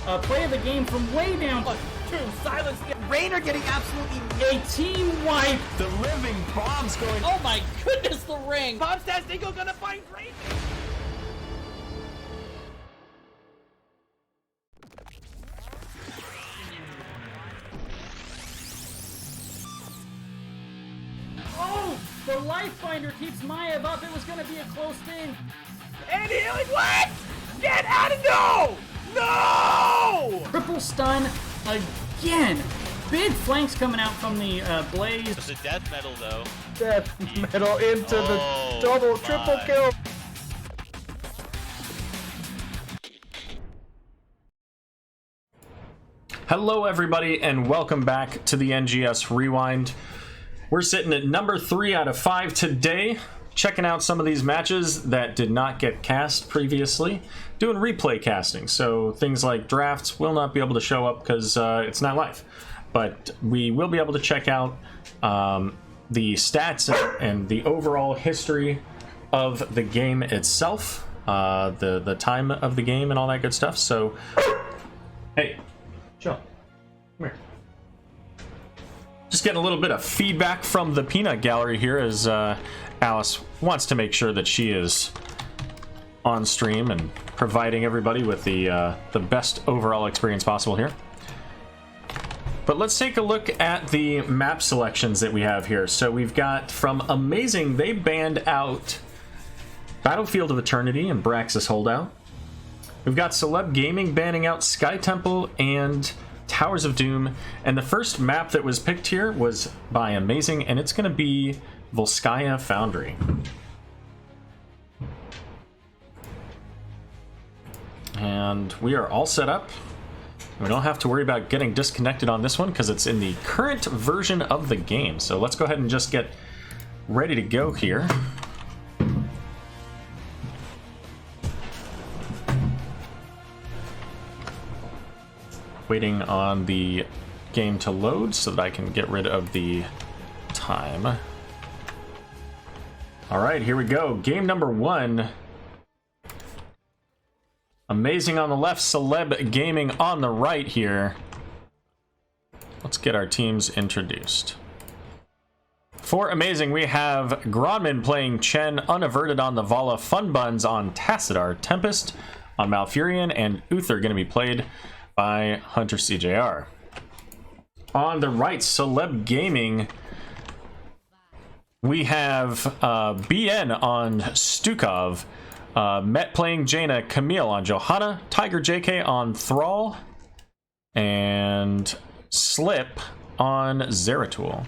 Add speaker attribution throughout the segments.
Speaker 1: play of the game from way down.
Speaker 2: Two, silence. Rainer getting absolutely
Speaker 1: A team wipe.
Speaker 3: The living bombs going.
Speaker 2: Oh my goodness, the ring. Bombstats Nico gonna find Rainer.
Speaker 1: Oh, the life finder keeps Maev up. It was going to be a close thing.
Speaker 2: And healing, what? Get out of no! No!
Speaker 1: Triple stun again. Big flanks coming out from the Blaze.
Speaker 4: It's a death metal though.
Speaker 5: Death metal into the double, triple kill.
Speaker 3: Hello everybody and welcome back to the NGS Rewind. We're sitting at number 3 out of 5 today, checking out some of these matches that did not get cast previously, doing replay casting, so things like drafts will not be able to show up because it's not live. But we will be able to check out the stats and the overall history of the game itself, the time of the game and all that good stuff. So, hey, Joe, come here. Just getting a little bit of feedback from the peanut gallery here as Alice wants to make sure that she is on stream and providing everybody with the best overall experience possible here. But let's take a look at the map selections that we have here. So we've got from A-Mei-Zing, they banned out Battlefield of Eternity and Braxis Holdout. We've got Celeb Gaming banning out Sky Temple and Towers of Doom. And the first map that was picked here was by A-Mei-Zing, and it's going to be Volskaya Foundry. And we are all set up. We don't have to worry about getting disconnected on this one because it's in the current version of the game. So let's go ahead and just get ready to go here. Waiting on the game to load so that I can get rid of the time. All right, here we go. Game number 1. A-Mei-Zing on the left, Celeb Gaming on the right here. Let's get our teams introduced. For A-Mei-Zing, we have Gronman playing Chen, Unaverted on the Vala, Funbuns on Tassadar, Tempest on Malfurion, and Uther going to be played by Hunter CJR. On the right, Celeb Gaming, we have BN on Stukov, Met playing Jaina, Camille on Johanna, Tiger JK on Thrall, and Slip on Zeratul.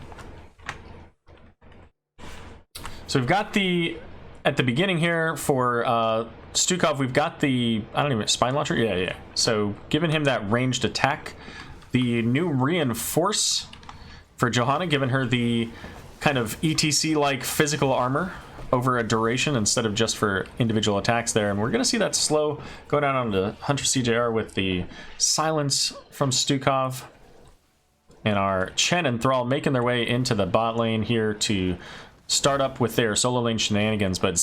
Speaker 3: So we've got at the beginning here for Stukov, we've got the, spine launcher? Yeah. So giving him that ranged attack. The new reinforce for Johanna, giving her the kind of ETC-like physical armor over a duration instead of just for individual attacks there. And we're going to see that slow go down onto Hunter CJR with the silence from Stukov. And our Chen and Thrall making their way into the bot lane here to start up with their solo lane shenanigans. But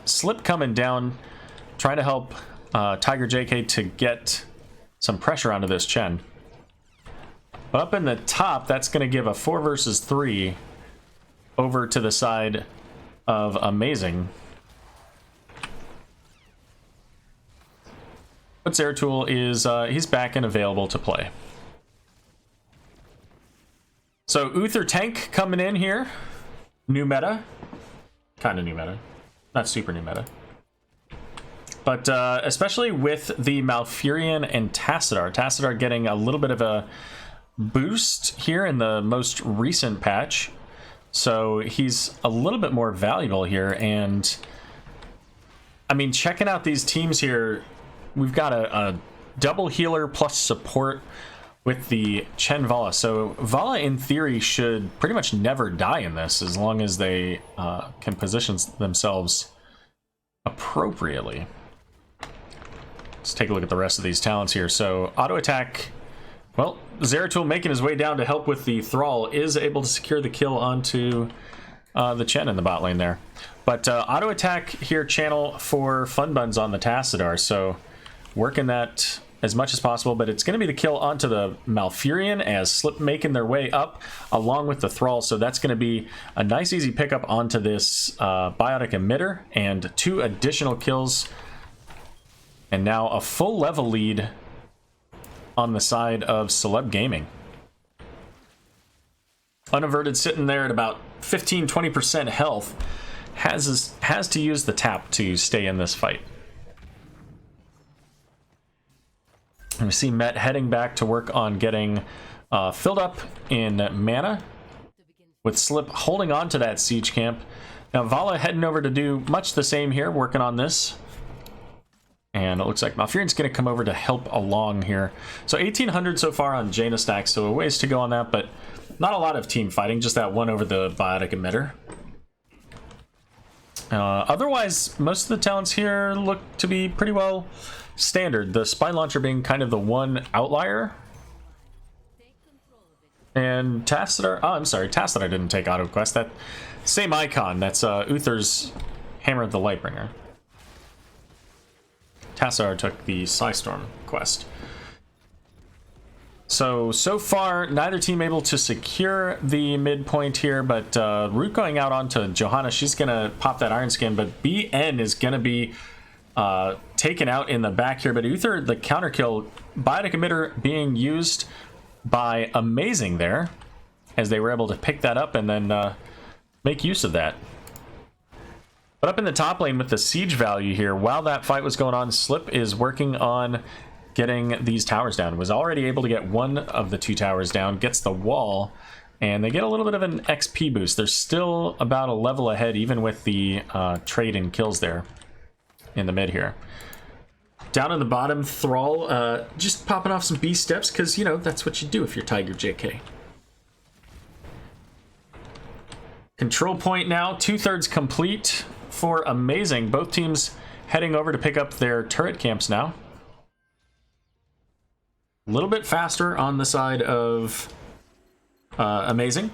Speaker 3: Slip coming down, trying to help Tiger JK to get some pressure onto this Chen. Up in the top, that's going to give a 4 versus 3 over to the side of A-Mei-Zing. But Zeratul is he's back and available to play. So Uther Tank coming in here. New meta. Kind of new meta. Not super new meta. But especially with the Malfurion and Tassadar. Tassadar getting a little bit of a boost here in the most recent patch. So he's a little bit more valuable here, and I mean, checking out these teams here, we've got a double healer plus support with the Chen Vala. So Vala, in theory, should pretty much never die in this as long as they can position themselves appropriately. Let's take a look at the rest of these talents here. So auto attack. Well, Zeratul making his way down to help with the Thrall is able to secure the kill onto the Chen in the bot lane there. But auto attack here channel for Funbuns on the Tassadar, so working that as much as possible, but it's going to be the kill onto the Malfurion as Slip making their way up along with the Thrall. So that's going to be a nice easy pickup onto this Biotic Emitter and 2 additional kills. And now a full level lead on the side of Celeb Gaming. Unaverted sitting there at about 15-20% health has to use the tap to stay in this fight. And we see Met heading back to work on getting filled up in mana, with Slip holding on to that siege camp. Now Vala heading over to do much the same here, working on this. And it looks like Malfurion's going to come over to help along here. So 1800 so far on Jaina stack, so a ways to go on that, but not a lot of team fighting, just that one over the Biotic Emitter. Otherwise, most of the talents here look to be pretty well standard. The Spine Launcher being kind of the one outlier. And Tassadar, oh, I'm sorry, Tassadar didn't take auto quest. That same icon, that's Uther's Hammer of the Lightbringer. Tassadar took the Psystorm quest. So far, neither team able to secure the midpoint here, but Root going out onto Johanna, she's going to pop that Iron Skin, but BN is going to be taken out in the back here. But Uther, the counter kill, Biotic Emitter being used by A-Mei-Zing there, as they were able to pick that up and then make use of that. But up in the top lane with the siege value here, while that fight was going on, Slip is working on getting these towers down. Was already able to get one of the 2 towers down, gets the wall, and they get a little bit of an XP boost. They're still about a level ahead, even with the trade and kills there in the mid here. Down in the bottom, Thrall just popping off some B steps, because, you know, that's what you do if you're Tiger JK. Control point now, 2/3 complete for A-Mei-Zing. Both teams heading over to pick up their turret camps now. A little bit faster on the side of A-Mei-Zing.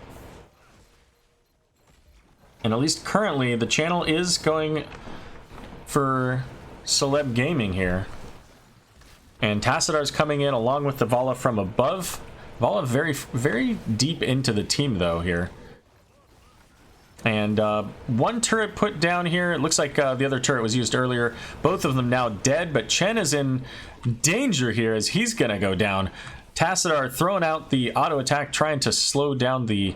Speaker 3: And at least currently, the channel is going for Celeb Gaming here. And Tassadar's coming in along with the Vala from above. Vala very, very deep into the team, though, here. And one turret put down here. It looks like the other turret was used earlier. Both of them now dead, but Chen is in danger here as he's going to go down. Tassadar throwing out the auto attack, trying to slow down the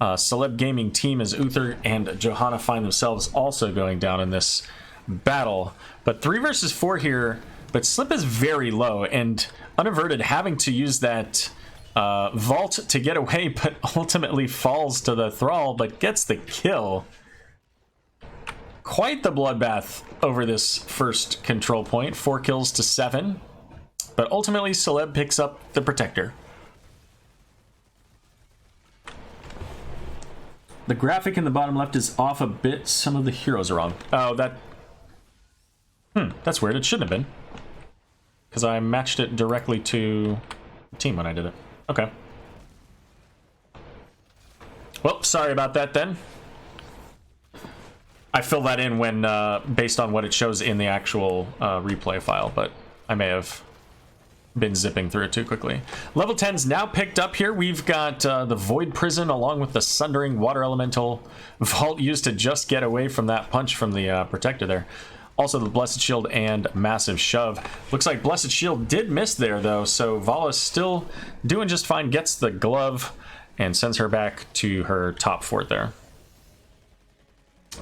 Speaker 3: Celeb Gaming team as Uther and Johanna find themselves also going down in this battle. But 3 versus 4 here, but Slip is very low, and Unaverted having to use that vault to get away, but ultimately falls to the Thrall, but gets the kill. Quite the bloodbath over this first control point. 4 kills to 7. But ultimately, Celeb picks up the Protector. The graphic in the bottom left is off a bit. Some of the heroes are wrong. Oh, that's weird. It shouldn't have been, because I matched it directly to the team when I did it. Okay. Well, sorry about that then. I filled that in when based on what it shows in the actual replay file, but I may have been zipping through it too quickly. Level 10's now picked up here. We've got the Void Prison along with the Sundering Water Elemental Vault used to just get away from that punch from the Protector there. Also the Blessed Shield and Massive Shove. Looks like Blessed Shield did miss there though, so Vala's still doing just fine. Gets the glove and sends her back to her top fort there.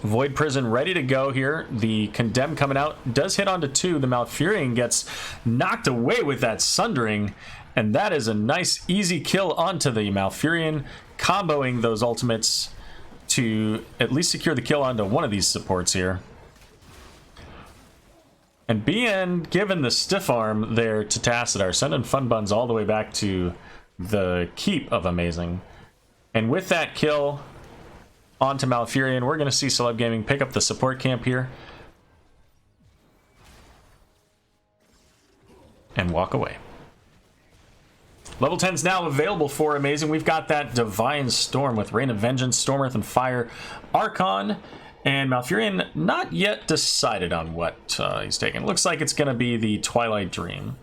Speaker 3: Void Prison ready to go here. The Condemn coming out. Does hit onto 2. The Malfurion gets knocked away with that Sundering. And that is a nice easy kill onto the Malfurion. Comboing those ultimates to at least secure the kill onto one of these supports here. And BN given the stiff arm there to Tassadar, sending Fun Buns all the way back to the keep of A-Mei-Zing. And with that kill onto Malfurion, we're going to see Celeb Gaming pick up the support camp here. And walk away. Level 10's now available for A-Mei-Zing. We've got that Divine Storm with Rain of Vengeance, Storm, Earth, and Fire, Archon, and Malfurion not yet decided on what he's taking. Looks like it's going to be the Twilight Dream.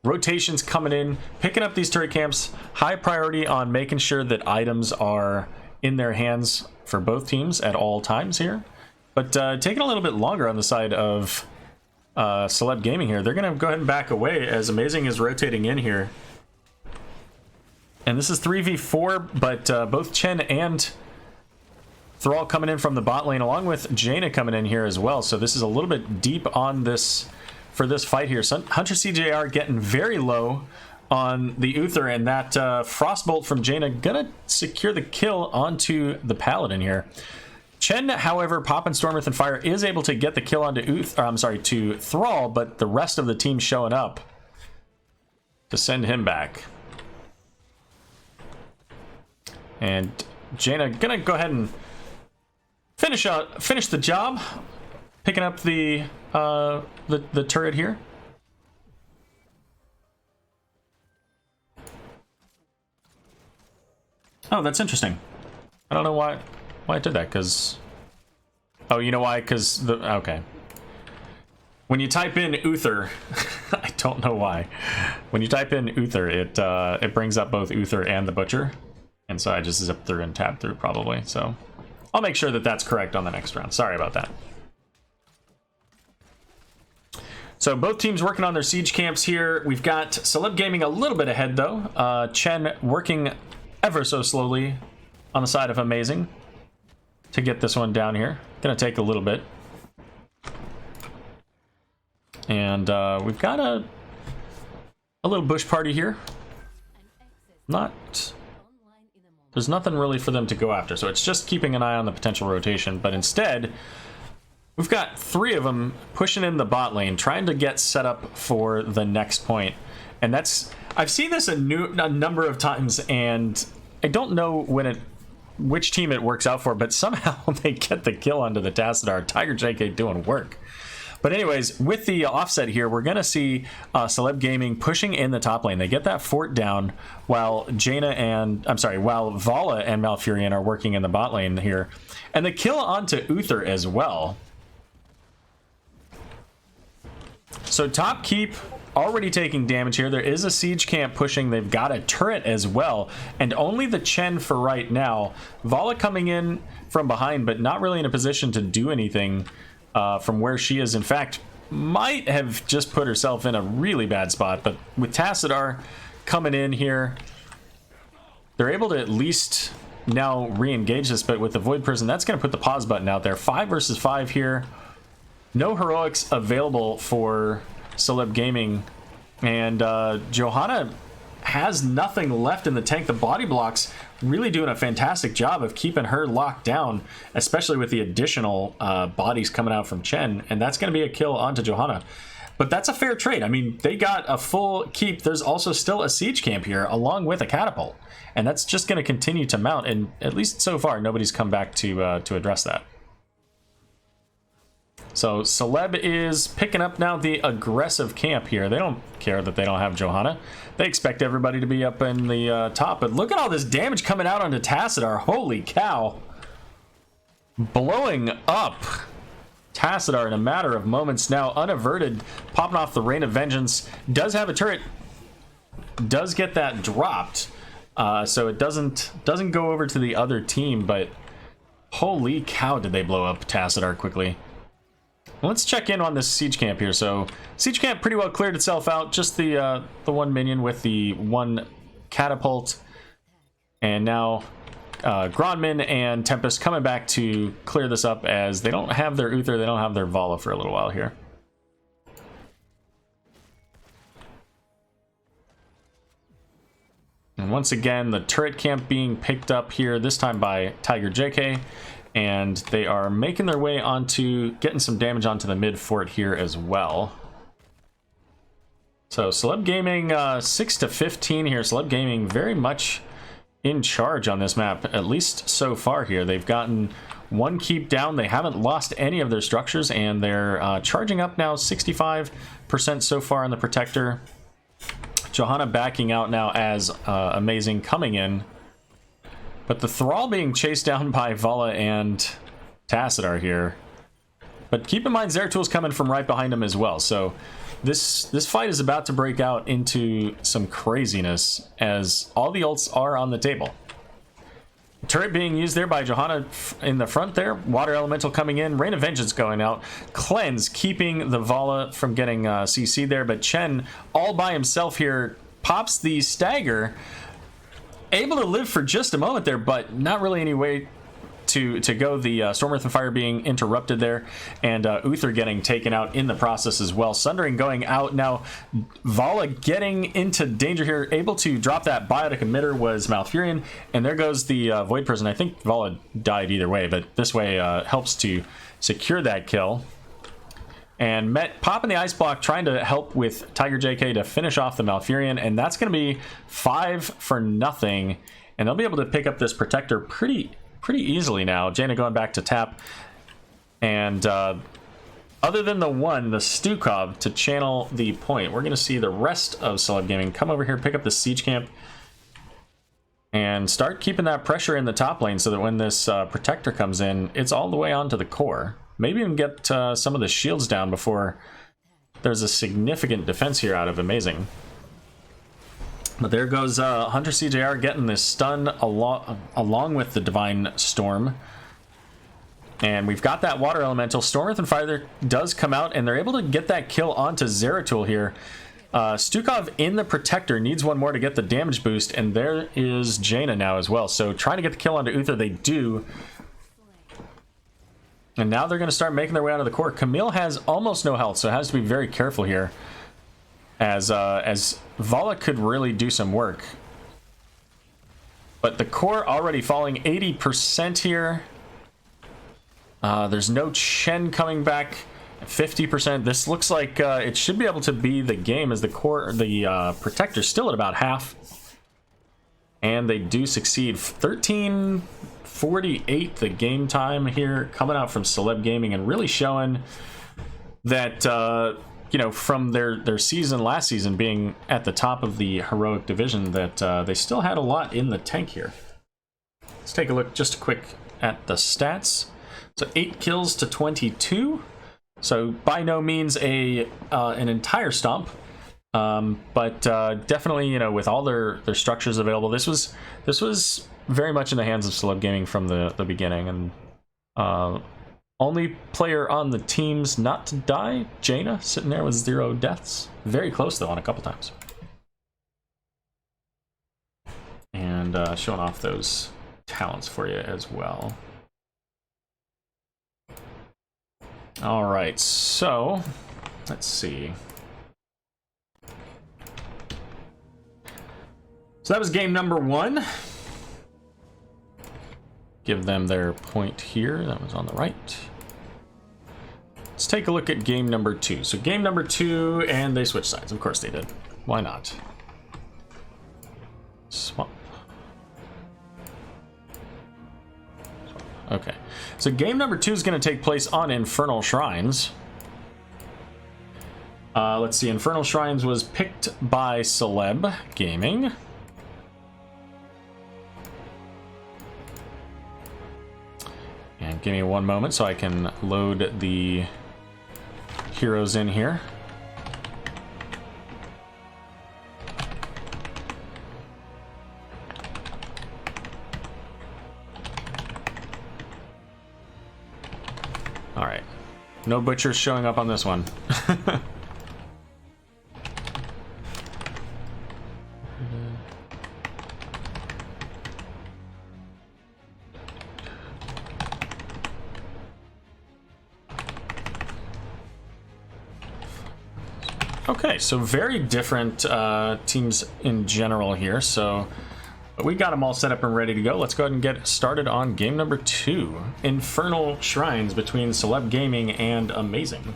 Speaker 3: Rotations coming in, picking up these turret camps. High priority on making sure that items are in their hands for both teams at all times here. But taking a little bit longer on the side of Celeb Gaming here. They're going to go ahead and back away as A-Mei-Zing is rotating in here. And this is 3v4, but both Chen and Thrall coming in from the bot lane, along with Jaina coming in here as well. So this is a little bit deep on this for this fight here. So Hunter CJR getting very low on the Uther, and that Frostbolt from Jaina gonna secure the kill onto the Paladin here. Chen, however, popping Storm Earth and Fire, is able to get the kill onto to Thrall, but the rest of the team showing up to send him back. And Jaina gonna go ahead and finish the job, picking up the turret here. Oh, that's interesting. I don't know why it did that, because... Oh, you know why? Because the... Okay. When you type in Uther, I don't know why. When you type in Uther, it brings up both Uther and the Butcher. And so I just zipped through and tabbed through, probably. So I'll make sure that that's correct on the next round. Sorry about that. So both teams working on their siege camps here. We've got Celeb Gaming a little bit ahead, though. Chen working ever so slowly on the side of A-Mei-Zing to get this one down here. Gonna take a little bit. And we've got a little bush party here. There's nothing really for them to go after, so it's just keeping an eye on the potential rotation. But instead, we've got 3 of them pushing in the bot lane, trying to get set up for the next point. And that's... I've seen this a number of times, and I don't know which team it works out for, but somehow they get the kill onto the Tassadar. Tiger JK doing work. But anyways, with the offset here, we're going to see Celeb Gaming pushing in the top lane. They get that fort down while while Vala and Malfurion are working in the bot lane here. And the kill onto Uther as well. So top keep already taking damage here. There is a siege camp pushing. They've got a turret as well. And only the Chen for right now. Vala coming in from behind, but not really in a position to do anything from where she is. In fact, might have just put herself in a really bad spot. But with Tassadar coming in here, they're able to at least now re-engage this. But with the Void Prison, that's going to put the pause button out there. 5 versus 5 here. No heroics available for Celeb Gaming. And Johanna has nothing left in the tank. The body blocks really doing a fantastic job of keeping her locked down, especially with the additional bodies coming out from Chen. And that's going to be a kill onto Johanna. But that's a fair trade. I mean, they got a full keep. There's also still a siege camp here, along with a catapult. And that's just going to continue to mount. And at least so far, nobody's come back to address that. So Celeb is picking up now the aggressive camp here. They don't care that they don't have Johanna. They expect everybody to be up in the top. But look at all this damage coming out onto Tassadar. Holy cow. Blowing up Tassadar in a matter of moments now. Unaverted, popping off the Rain of Vengeance. Does have a turret. Does get that dropped. So it doesn't go over to the other team. But holy cow, did they blow up Tassadar quickly. Let's check in on this siege camp here. So siege camp pretty well cleared itself out. Just the one minion with the one catapult, and now Gronmin and Tempest coming back to clear this up, as they don't have their Uther, they don't have their Vala for a little while here. And once again, the turret camp being picked up here, this time by Tiger JK. And they are making their way onto getting some damage onto the mid fort here as well. So Celeb Gaming 6-15 here. Celeb Gaming very much in charge on this map, at least so far here. They've gotten one keep down. They haven't lost any of their structures, and they're charging up now 65% so far on the Protector. Johanna backing out now as A-Mei-Zing coming in. But the Thrall being chased down by Vala and Tassadar here. But keep in mind, Zeratul coming from right behind him as well. So this fight is about to break out into some craziness as all the ults are on the table. Turret being used there by Johanna in the front there. Water Elemental coming in. Rain of Vengeance going out. Cleanse keeping the Vala from getting CC there. But Chen all by himself here pops the stagger. Able to live for just a moment there, but not really any way to go. The Storm Earth and Fire being interrupted there, and Uther getting taken out in the process as well. Sundering going out now. Vala getting into danger here, able to drop that biotic emitter was Malfurion, and there goes the Void Prison. I think Vala died either way, but this way helps to secure that kill. And Met popping the ice block, trying to help with Tiger JK to finish off the Malfurion, and that's going to be 5-0, and they'll be able to pick up this Protector pretty easily now. Jaina going back to tap, and other than the Stukov to channel the point, we're going to see the rest of Celeb Gaming come over here, pick up the Siege Camp, and start keeping that pressure in the top lane so that when this Protector comes in, it's all the way onto the core. Maybe even get some of the shields down before there's a significant defense here out of A-Mei-Zing. But there goes Hunter CJR getting this stun along with the Divine Storm. And we've got that Water Elemental. Storm Earth and Fire does come out, and they're able to get that kill onto Zeratul here. Stukov in the Protector needs one more to get the damage boost, and there is Jaina now as well. So trying to get the kill onto Uther, they do. And now they're going to start making their way out of the core. Camille has almost no health, so has to be very careful here. As Vala could really do some work. But the core already falling 80% here. There's no Chen coming back. 50%. This looks like it should be able to be the game as the core, the Protector's still at about half. And they do succeed. 13:48 the game time here, coming out from Celeb Gaming and really showing that you know, from their season last season being at the top of the heroic division, that they still had a lot in the tank here. Let's take a look just quick at the stats. So 8 kills to 22. So by no means an entire stomp, but definitely, you know, with all their structures available, this was very much in the hands of Celeb Gaming from the beginning. And only player on the teams not to die, Jaina, sitting there with 0 deaths. Very close, though, on a couple times. And showing off those talents for you as well. All right, so let's see. So that was game number 1. Give them their point here. That was on the right. Let's take a look at game number 2. So game number 2, and they switched sides. Of course they did. Why not? Swap. Okay. So game number 2 is going to take place on Infernal Shrines. Let's see. Infernal Shrines was picked by Celeb Gaming. And give me one moment so I can load the heroes in here. All right. No butchers showing up on this one. Okay, so very different teams in general here. So we got them all set up and ready to go. Let's go ahead and get started on game number 2. Infernal Shrines between Celeb Gaming and A-Mei-Zing.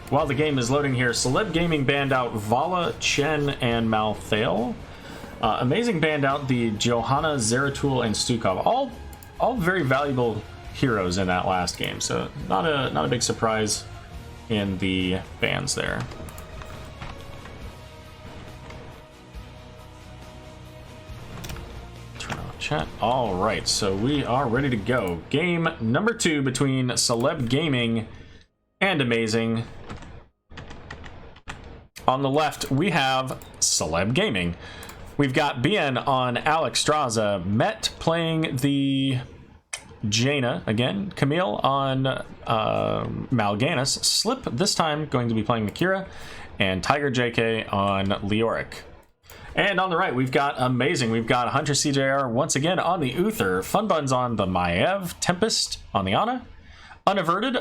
Speaker 3: While the game is loading here, Celeb Gaming banned out Vala, Chen, and Malthael. A-Mei-Zing banned out the Johanna, Zeratul, and Stukov. All very valuable heroes in that last game. So not a big surprise in the bans there. Turn on chat. All right, so we are ready to go. Game number 2 between Celeb Gaming and A-Mei-Zing. On the left, we have Celeb Gaming. We've got Bien on Alex Straza, Met playing the Jaina again, Camille on Mal'Ganis, Slip this time going to be playing the Kira, and Tiger JK on Leoric. And on the right, we've got A-Mei-Zing. We've got Hunter CJR once again on the Uther, Funbuns on the Maiev, Tempest on the Ana, Unaverted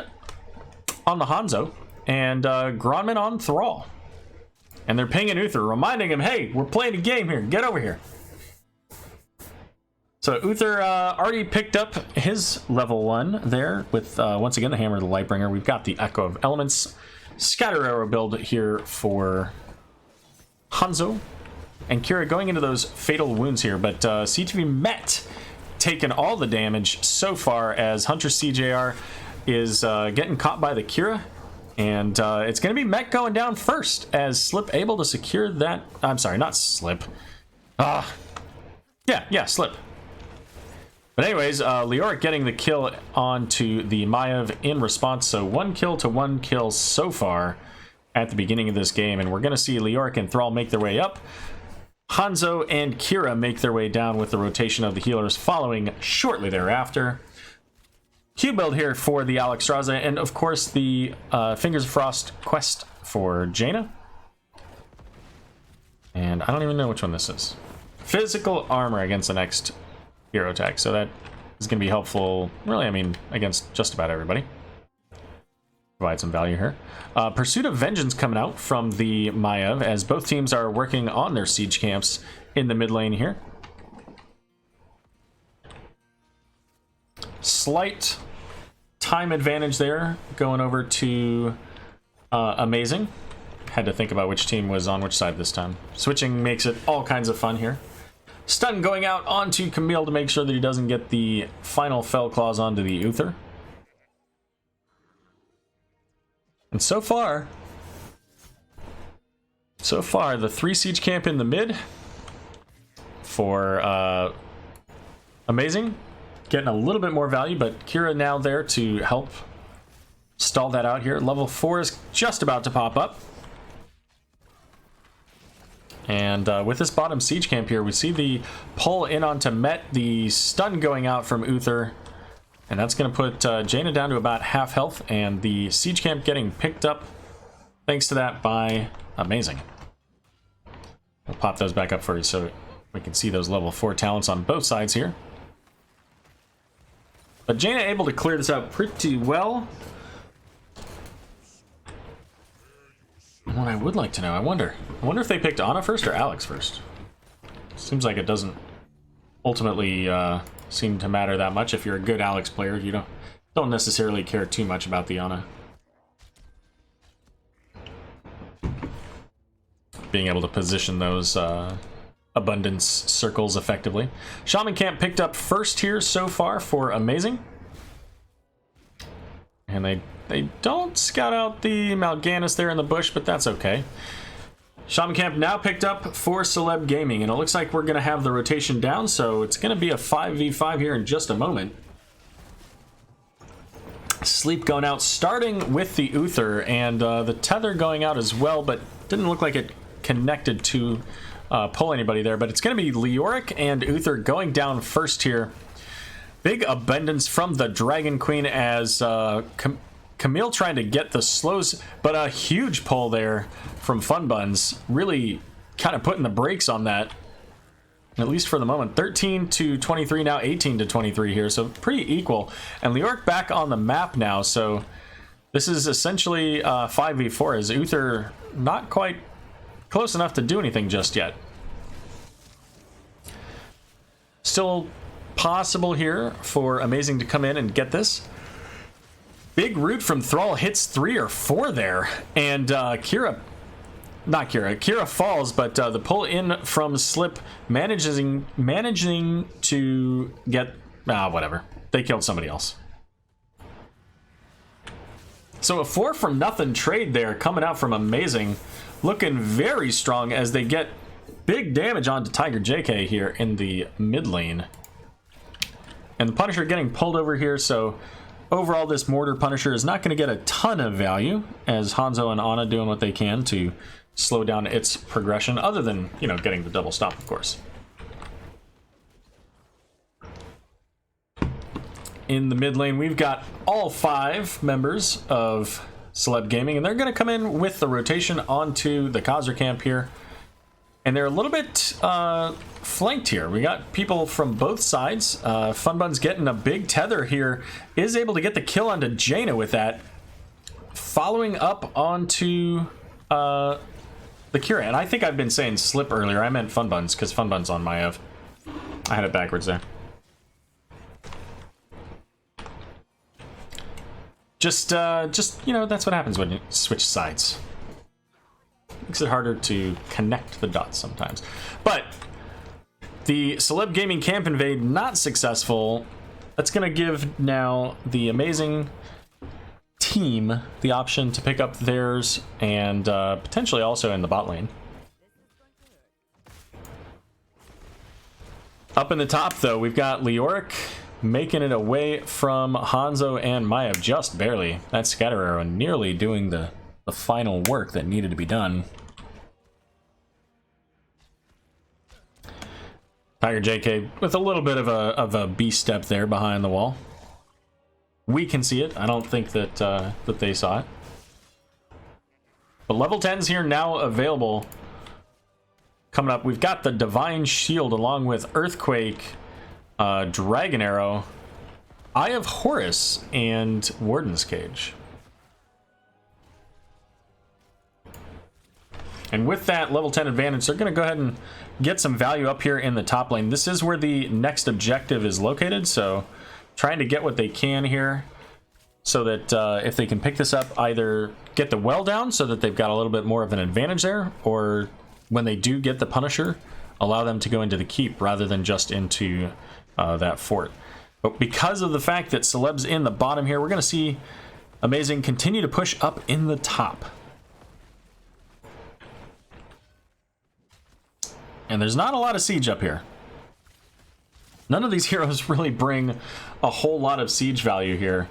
Speaker 3: on the Hanzo, and Gronman on Thrall. And they're pinging Uther, reminding him, hey, we're playing a game here, get over here. So Uther already picked up his level 1 there with, once again, the Hammer of the Lightbringer. We've got the Echo of Elements, Scatter Arrow build here for Hanzo. And Kira going into those fatal wounds here, but CTV Met taking all the damage so far as Hunter CJR is getting caught by the Kira. And it's going to be Met going down first as Slip able to secure that. I'm sorry, not Slip. Yeah, Slip. But anyways, Leoric getting the kill onto the Maiev in response. So 1 kill to 1 kill so far at the beginning of this game. And we're going to see Leoric and Thrall make their way up. Hanzo and Kira make their way down with the rotation of the healers following shortly thereafter. Q build here for the Alex Straza, and of course the Fingers of Frost quest for Jaina. And I don't even know which one this is. Physical armor against the next hero tag, so that is going to be helpful, really, I mean, against just about everybody. Provide some value here. Pursuit of Vengeance coming out from the Maiev as both teams are working on their siege camps in the mid lane here. Slight time advantage there going over to A-Mei-Zing. Had to think about which team was on which side this time. Switching makes it all kinds of fun here. Stun going out onto Camille to make sure that he doesn't get the final Fell Claws onto the Uther. And so far, the 3 siege camp in the mid for A-Mei-Zing, getting a little bit more value, but Kira now there to help stall that out here. Level 4 is just about to pop up. And with this bottom siege camp here, we see the pull in onto Met, the stun going out from Uther. And that's going to put Jaina down to about half health, and the siege camp getting picked up thanks to that by A-Mei-Zing. We'll pop those back up for you so we can see those level 4 talents on both sides here. But Jaina able to clear this out pretty well. What I would like to know, I wonder if they picked Ana first or Alex first. Seems like it doesn't ultimately seem to matter that much. If you're a good Alex player, you don't necessarily care too much about the Ana. Being able to position those abundance circles effectively. Shaman Camp picked up first here so far for A-Mei-Zing. And they don't scout out the Mal'Ganis there in the bush, but that's okay. Shaman Camp now picked up for Celeb Gaming, and it looks like we're going to have the rotation down, so it's going to be a 5v5 here in just a moment. Sleep going out, starting with the Uther, and the Tether going out as well, but didn't look like it connected to pull anybody there. But it's going to be Leoric and Uther going down first here. Big abundance from the Dragon Queen as Camille trying to get the slows, but a huge pull there from Funbuns, really kind of putting the brakes on that, at least for the moment. 13 to 23 now, 18 to 23 here, so pretty equal. And Leoric back on the map now, so this is essentially 5v4 as Uther not quite close enough to do anything just yet. Still possible here for A-Mei-Zing to come in and get this. Big root from Thrall hits 3 or 4 there, and Kira falls, but the pull in from Slip managing to get whatever. They killed somebody else. So a 4 from nothing trade there coming out from A-Mei-Zing, looking very strong as they get big damage onto Tiger JK here in the mid lane. And the Punisher getting pulled over here, so overall this Mortar Punisher is not going to get a ton of value, as Hanzo and Ana doing what they can to slow down its progression, other than, you know, getting the double stop, of course. In the mid lane, we've got all 5 members of Celeb Gaming, and they're going to come in with the rotation onto the Khazra camp here. And they're a little bit flanked here. We got people from both sides. Funbun's getting a big tether here. Is able to get the kill onto Jaina with that. Following up onto the Kira. And I think I've been saying Slip earlier. I meant Funbuns, because Funbun's on Maiev. I had it backwards there. Just you know, that's what happens when you switch sides. Makes it harder to connect the dots sometimes. But the Celeb Gaming camp invade not successful. That's going to give now the A-Mei-Zing team the option to pick up theirs and potentially also in the bot lane. Up in the top, though, we've got Leoric making it away from Hanzo and Maiev just barely. That scatter arrow nearly doing the final work that needed to be done. Tiger JK with a little bit of a B step there behind the wall. We can see it. I don't think that that they saw it. But level 10s here now available. Coming up, we've got the Divine Shield along with Earthquake, Dragon Arrow, Eye of Horus, and Warden's Cage. And with that level 10 advantage, they're going to go ahead and get some value up here in the top lane. This is where the next objective is located, so trying to get what they can here so that if they can pick this up, either get the well down so that they've got a little bit more of an advantage there, or when they do get the Punisher, allow them to go into the keep rather than just into that fort. But because of the fact that Celeb's in the bottom here, we're going to see A-Mei-Zing continue to push up in the top. And there's not a lot of siege up here. None of these heroes really bring a whole lot of siege value here.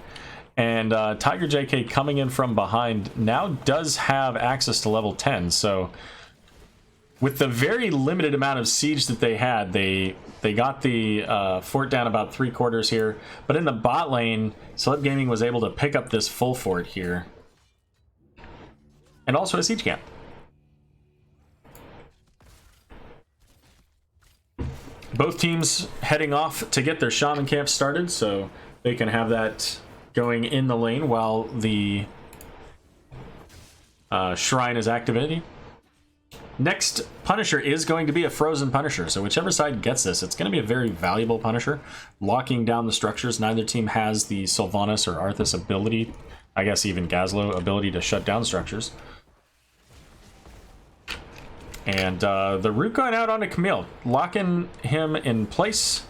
Speaker 3: And Tiger JK coming in from behind now does have access to level 10. So with the very limited amount of siege that they had, they got the fort down about 3/4 here. But in the bot lane, Celeb Gaming was able to pick up this full fort here. And also a siege camp. Both teams heading off to get their shaman camp started, so they can have that going in the lane while the shrine is activated. Next Punisher is going to be a frozen Punisher, so whichever side gets this, it's going to be a very valuable Punisher, locking down the structures. Neither team has the Sylvanas or Arthas ability, I guess even Gazlo ability to shut down structures. And the root going out onto Camille, locking him in place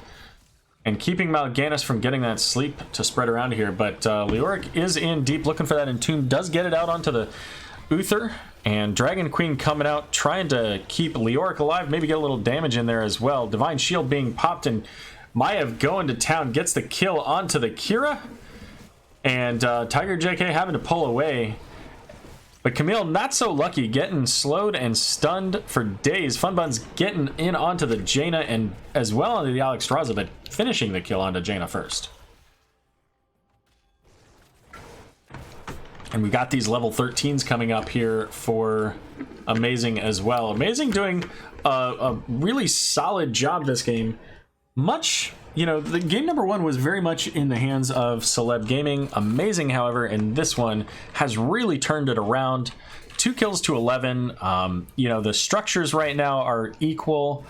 Speaker 3: and keeping Mal'Ganis from getting that sleep to spread around here. But Leoric is in deep, looking for that Entomb, does get it out onto the Uther. And Dragon Queen coming out, trying to keep Leoric alive, maybe get a little damage in there as well. Divine Shield being popped, and Maiev going to town, gets the kill onto the Kira. And Tiger JK having to pull away. But Camille not so lucky, getting slowed and stunned for days. Funbun's getting in onto the Jaina and as well onto the Alexstrasza, but finishing the kill onto Jaina first. And we got these level 13s coming up here for A-Mei-Zing as well. A-Mei-Zing doing a really solid job this game. Much, you know, the game number 1 was very much in the hands of Celeb Gaming. A-Mei-Zing, however, in this one has really turned it around. 2 kills to 11. You know, the structures right now are equal,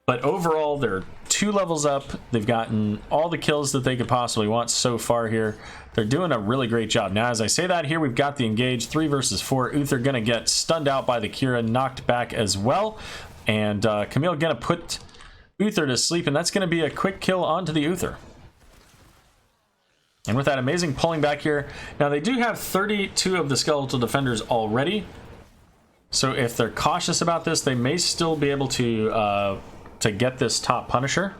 Speaker 3: but overall they're 2 levels up. They've gotten all the kills that they could possibly want so far here. They're doing a really great job. Now, as I say that, here we've got the engage 3 versus 4. Uther gonna get stunned out by the Kira, knocked back as well, and Camille gonna put Uther to sleep, and that's going to be a quick kill onto the Uther. And with that A-Mei-Zing pulling back here, now they do have 32 of the skeletal defenders already, so if they're cautious about this, they may still be able to get this top Punisher.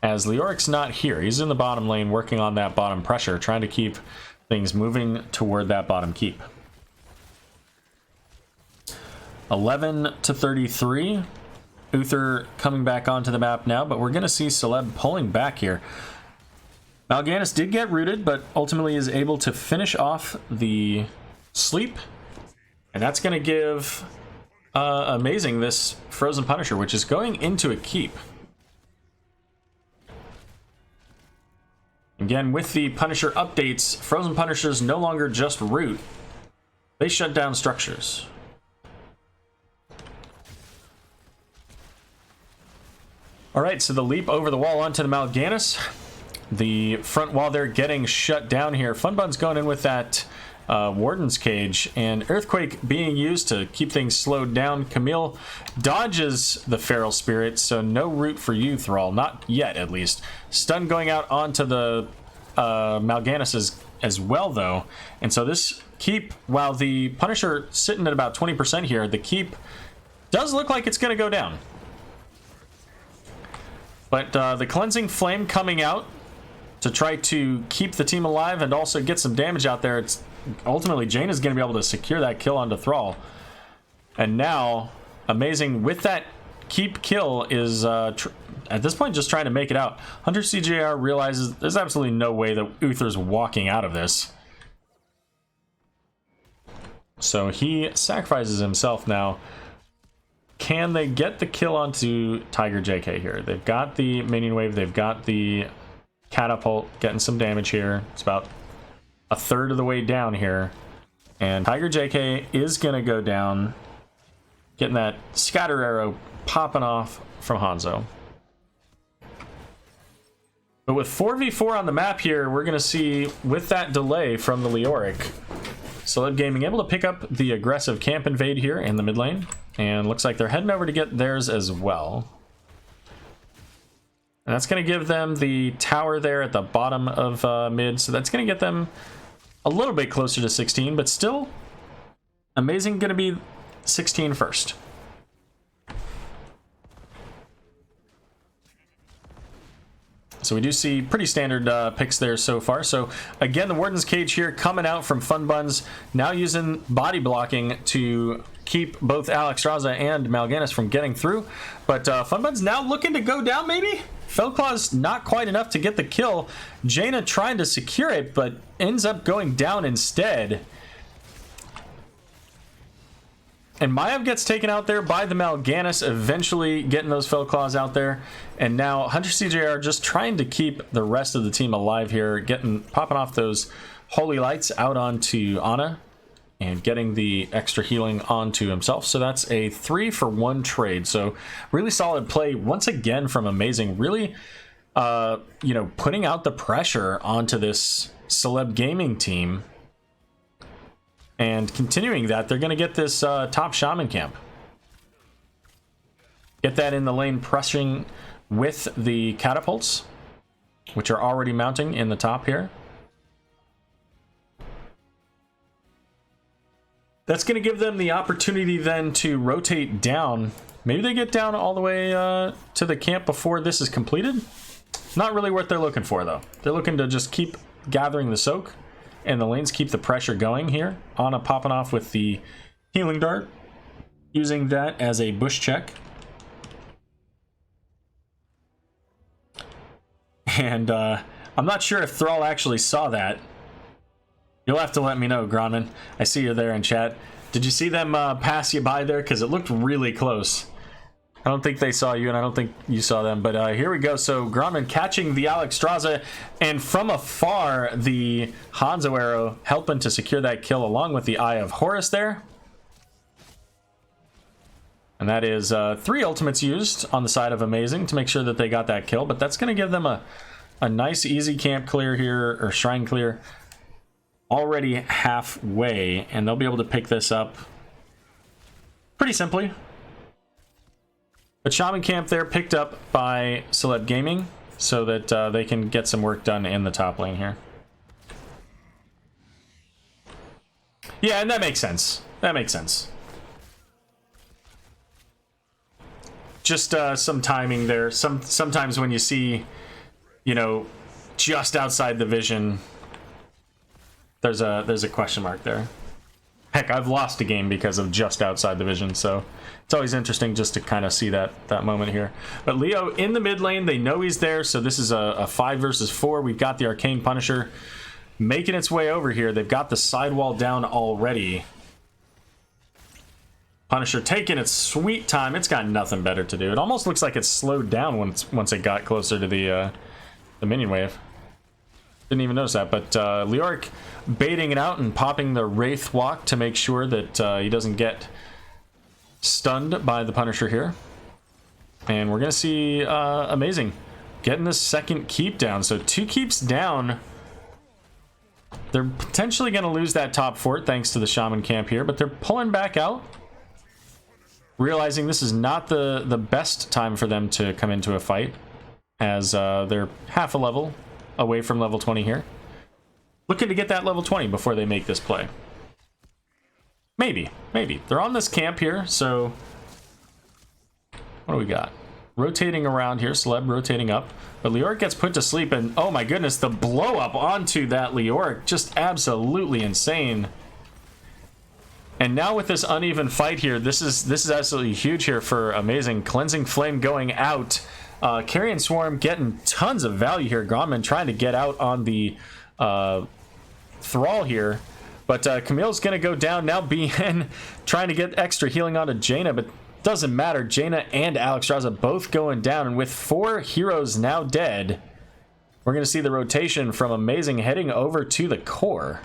Speaker 3: as Leoric's not here. He's in the bottom lane working on that bottom pressure, trying to keep things moving toward that bottom keep. 11-33. Uther coming back onto the map now, but we're going to see Celeb pulling back here. Mal'Ganis did get rooted, but ultimately is able to finish off the sleep. And that's going to give A-Mei-Zing this Frozen Punisher, which is going into a keep. Again, with the Punisher updates, Frozen Punishers no longer just root. They shut down structures. Alright, so the leap over the wall onto the Mal'Ganis. The front wall there getting shut down here. Funbun's going in with that Warden's Cage, and Earthquake being used to keep things slowed down. Camille dodges the Feral Spirit, so no root for you, Thrall. Not yet, at least. Stun going out onto the Mal'Ganis as well, though. And so this keep, while the Punisher sitting at about 20% here, the keep does look like it's going to go down. But the Cleansing Flame coming out to try to keep the team alive and also get some damage out there. It's ultimately Jaina's going to be able to secure that kill onto Thrall. And now, A-Mei-Zing with that keep kill is at this point just trying to make it out. Hunter CJR realizes there's absolutely no way that Uther's walking out of this. So he sacrifices himself now. Can they get the kill onto Tiger JK here? They've got the minion wave. They've got the catapult getting some damage here. It's about a third of the way down here. And Tiger JK is going to go down, getting that scatter arrow popping off from Hanzo. But with 4v4 on the map here, we're going to see, with that delay from the Leoric, Celeb Gaming able to pick up the aggressive camp invade here in the mid lane. And looks like they're heading over to get theirs as well. And that's going to give them the tower there at the bottom of mid. So that's going to get them a little bit closer to 16, but still A-Mei-Zing going to be 16 first. So we do see pretty standard picks there so far. So again, the Warden's Cage here coming out from Funbuns, now using body blocking to keep both Alexstrasza and Mal'Ganis from getting through. But Funbuns now looking to go down maybe? Fellclaw's not quite enough to get the kill. Jaina trying to secure it, but ends up going down instead. And Maiev gets taken out there by the Mal'Ganis, eventually getting those Fellclaws out there. And now Hunter CJR just trying to keep the rest of the team alive here, popping off those Holy Lights out onto Ana and getting the extra healing onto himself. So that's a 3-for-1 trade. So really solid play once again from A-Mei-Zing. Really, putting out the pressure onto this Celeb Gaming team. And continuing that, they're going to get this top Shaman camp. Get that in the lane, pressing with the catapults, which are already mounting in the top here. That's going to give them the opportunity then to rotate down. Maybe they get down all the way to the camp before this is completed. Not really what they're looking for, though. They're looking to just keep gathering the soak. And the lanes keep the pressure going here. Ana popping off with the healing dart, using that as a bush check. And I'm not sure if Thrall actually saw that. You'll have to let me know, Gronman. I see you there in chat. Did you see them pass you by there? Because it looked really close. I don't think they saw you, and I don't think you saw them. But here we go. So Gromman catching the Alexstrasza, and from afar, the Hanzo arrow helping to secure that kill along with the Eye of Horus there. And that is 3 ultimates used on the side of A-Mei-Zing to make sure that they got that kill. But that's going to give them a nice, easy camp clear here, or shrine clear, already halfway. And they'll be able to pick this up pretty simply. But Shaman Camp there picked up by Celeb Gaming so that they can get some work done in the top lane here. Yeah, and that makes sense. That makes sense. Just some timing there. Sometimes when you see you know, just outside the vision. There's a question mark there. Heck, I've lost a game because of just outside the vision, so it's always interesting just to kind of see that moment here. But Leo in the mid lane, they know he's there, so this is a 5 versus 4. We've got the Arcane Punisher making its way over here. They've got the sidewall down already. Punisher taking its sweet time. It's got nothing better to do. It almost looks like it slowed down once it got closer to the minion wave. Didn't even notice that, but Leoric baiting it out and popping the Wraith Walk to make sure that he doesn't get stunned by the Punisher here. And we're going to see A-Mei-Zing getting the second keep down. So 2 keeps down. They're potentially going to lose that top fort thanks to the Shaman camp here, but they're pulling back out, realizing this is not the best time for them to come into a fight, as they're half a level away from level 20 here. Looking to get that level 20 before they make this play. Maybe. They're on this camp here, so what do we got? Rotating around here, Celeb rotating up. But Leoric gets put to sleep, and oh my goodness, the blow up onto that Leoric, just absolutely insane. And now with this uneven fight here, this is absolutely huge here for A-Mei-Zing. Cleansing Flame going out. Carrion Swarm getting tons of value here. Gromman trying to get out on the Thrall here. But Camille's going to go down now. BN trying to get extra healing onto Jaina, but doesn't matter. Jaina and Alexstrasza both going down. And with 4 heroes now dead, we're going to see the rotation from A-Mei-Zing heading over to the core.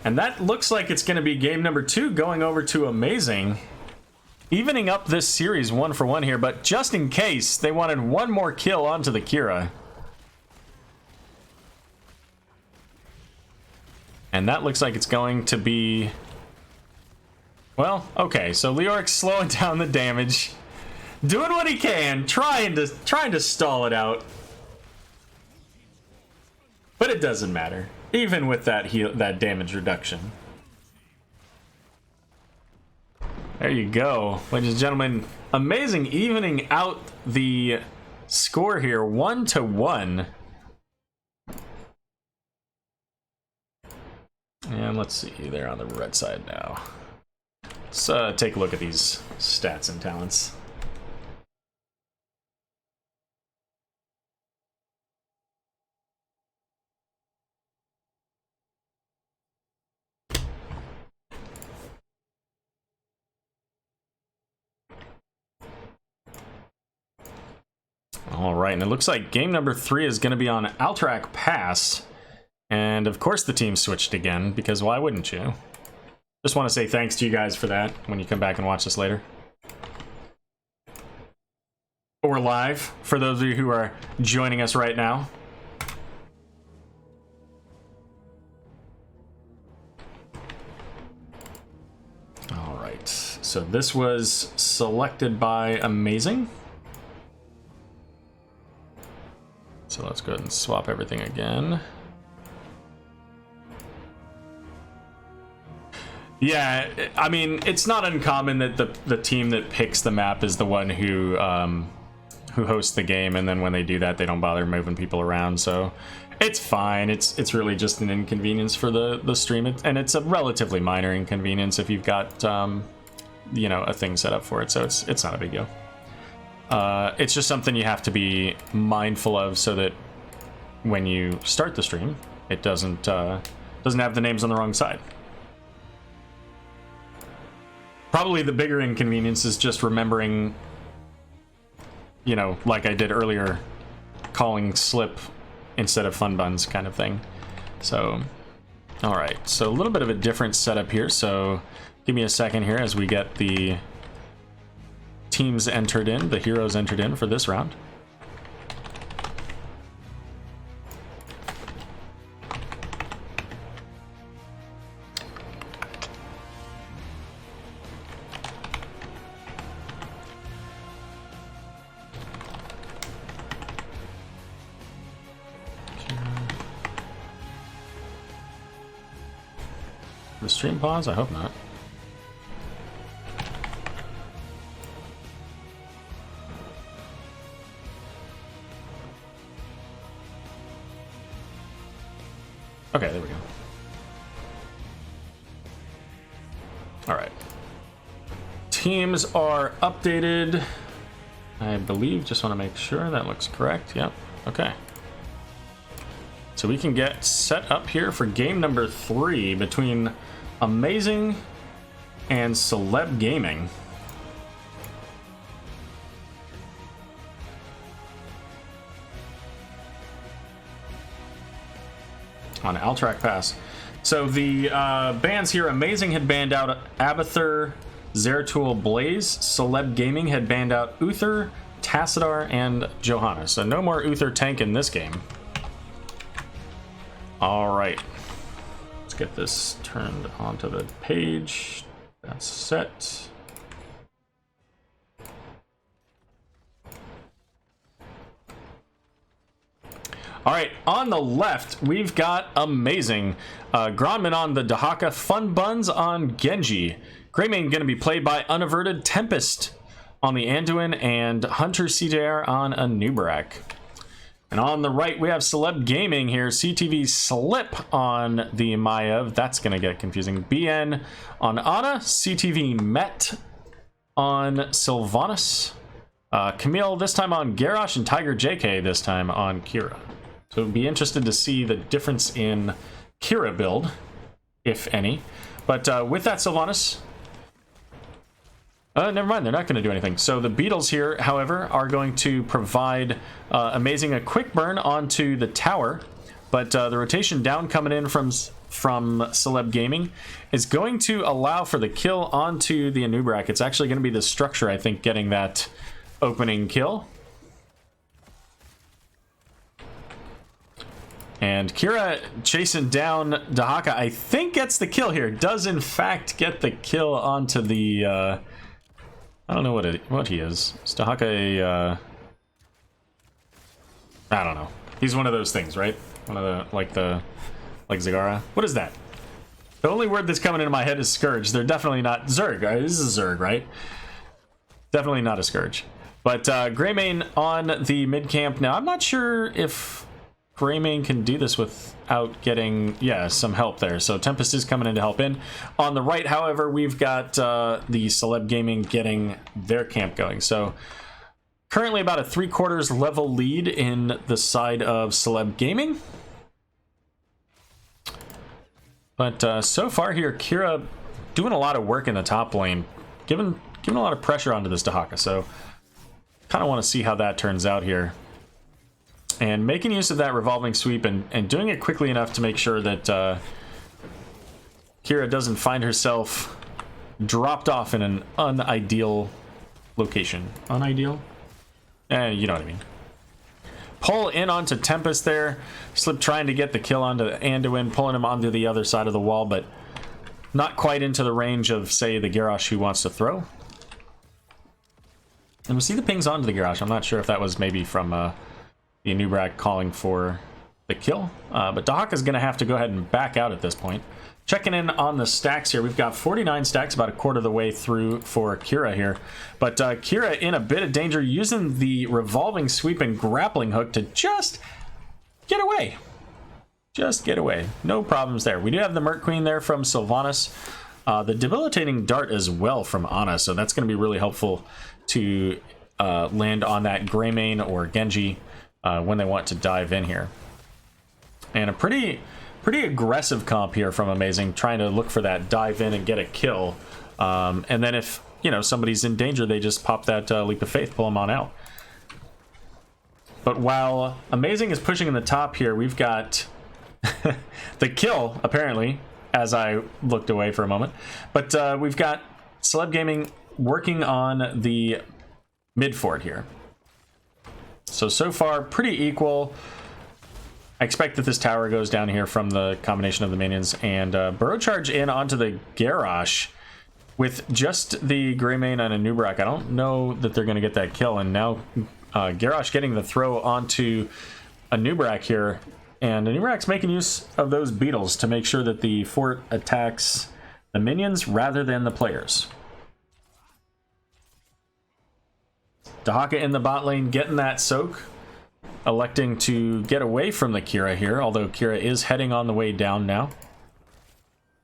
Speaker 3: And that looks like it's going to be game number 2 going over to A-Mei-Zing. Evening up this series 1-for-1 here, but just in case, they wanted one more kill onto the Kira. And that looks like it's going to be... Well, okay, so Leoric's slowing down the damage. Doing what he can, trying to stall it out. But it doesn't matter. Even with that damage reduction. There you go, ladies and gentlemen. A-Mei-Zing evening out the score here, 1-1. And let's see, they're on the red side now. Let's take a look at these stats and talents. All right, and it looks like game number 3 is going to be on Alterac Pass. And of course the team switched again, because why wouldn't you? Just want to say thanks to you guys for that when you come back and watch this later. Or live, for those of you who are joining us right now. All right, so this was selected by A-Mei-Zing. So let's go ahead and swap everything again. Yeah, I mean, it's not uncommon that the team that picks the map is the one who hosts the game, and then when they do that, they don't bother moving people around. So it's fine. It's really just an inconvenience for the stream, and it's a relatively minor inconvenience if you've got you know, a thing set up for it. So it's not a big deal. It's just something you have to be mindful of so that when you start the stream, it doesn't have the names on the wrong side. Probably the bigger inconvenience is just remembering, you know, like I did earlier, calling Slip instead of Fun Buns kind of thing. So, all right, so a little bit of a different setup here. So give me a second here as we get the teams entered in, the heroes entered in for this round. The stream pause? I hope not. Okay, there we go. All right. Teams are updated, I believe. Just want to make sure that looks correct. Yep. Okay. So we can get set up here for game number 3 between A-Mei-Zing and Celeb Gaming. On Alterac Pass. So the bans here, A-Mei-Zing had banned out Abathur, Zeratul Blaze. Celeb Gaming had banned out Uther, Tassadar, and Johanna. So no more Uther tank in this game. All right. Let's get this turned onto the page. That's set. All right, on the left, we've got A-Mei-Zing. Gronman on the Dahaka, Fun Buns on Genji. Greymane going to be played by Unaverted, Tempest on the Anduin, and Hunter CJR on Anubarak. And on the right, we have Celeb Gaming here. CTV Slip on the Maiev. That's going to get confusing. BN on Ana. CTV Met on Sylvanas. Camille this time on Garrosh, and Tiger JK this time on Kira. So be interested to see the difference in Kira build, if any. But with that, Sylvanas... never mind, they're not going to do anything. So the Beatles here, however, are going to provide A-Mei-Zing a quick burn onto the tower. But the rotation down coming in from Celeb Gaming is going to allow for the kill onto the Anubarak. It's actually going to be the structure, I think, getting that opening kill. And Kira chasing down Dahaka, I think gets the kill here. Does in fact get the kill onto the... I don't know what he is. Is Dahaka a... I don't know. He's one of those things, right? One of the... Like Zagara. What is that? The only word that's coming into my head is Scourge. They're definitely not... Zerg, right? This is a Zerg, right? Definitely not a Scourge. But Greymane on the mid-camp. Now, I'm not sure if... Greymane can do this without getting, some help there. So Tempest is coming in to help in. On the right, however, we've got the Celeb Gaming getting their camp going. So currently about a 3/4 level lead in the side of Celeb Gaming. But so far here, Kira doing a lot of work in the top lane, giving a lot of pressure onto this Dahaka. So kind of want to see how that turns out here. And making use of that revolving sweep and doing it quickly enough to make sure that Kira doesn't find herself dropped off in an unideal location. Unideal? You know what I mean. Pull in onto Tempest there. Slip trying to get the kill onto Anduin, pulling him onto the other side of the wall, but not quite into the range of, say, the Garrosh who wants to throw. And we see the pings onto the Garrosh. I'm not sure if that was maybe from... the Anubarak calling for the kill. But Dahaka's going to have to go ahead and back out at this point. Checking in on the stacks here. We've got 49 stacks, about a quarter of the way through for Kira here. But Kira in a bit of danger, using the revolving sweep and grappling hook to just get away. Just get away. No problems there. We do have the Merc Queen there from Sylvanas. The debilitating dart as well from Ana. So that's going to be really helpful to land on that Greymane or Genji when they want to dive in here. And a pretty aggressive comp here from A-Mei-Zing, trying to look for that dive in and get a kill. And then if, somebody's in danger, they just pop that leap of faith, pull them on out. But while A-Mei-Zing is pushing in the top here, we've got the kill, apparently, as I looked away for a moment. But we've got Celeb Gaming working on the mid fort here. So far, pretty equal. I expect that this tower goes down here from the combination of the minions. And Burrow Charge in onto the Garrosh with just the Greymane and Anubarak. I don't know that they're going to get that kill. And now Garrosh getting the throw onto Anubarak here. And Anubarak's making use of those beetles to make sure that the fort attacks the minions rather than the players. Dahaka in the bot lane, getting that soak. electing to get away from the Kira here, although Kira is heading on the way down now.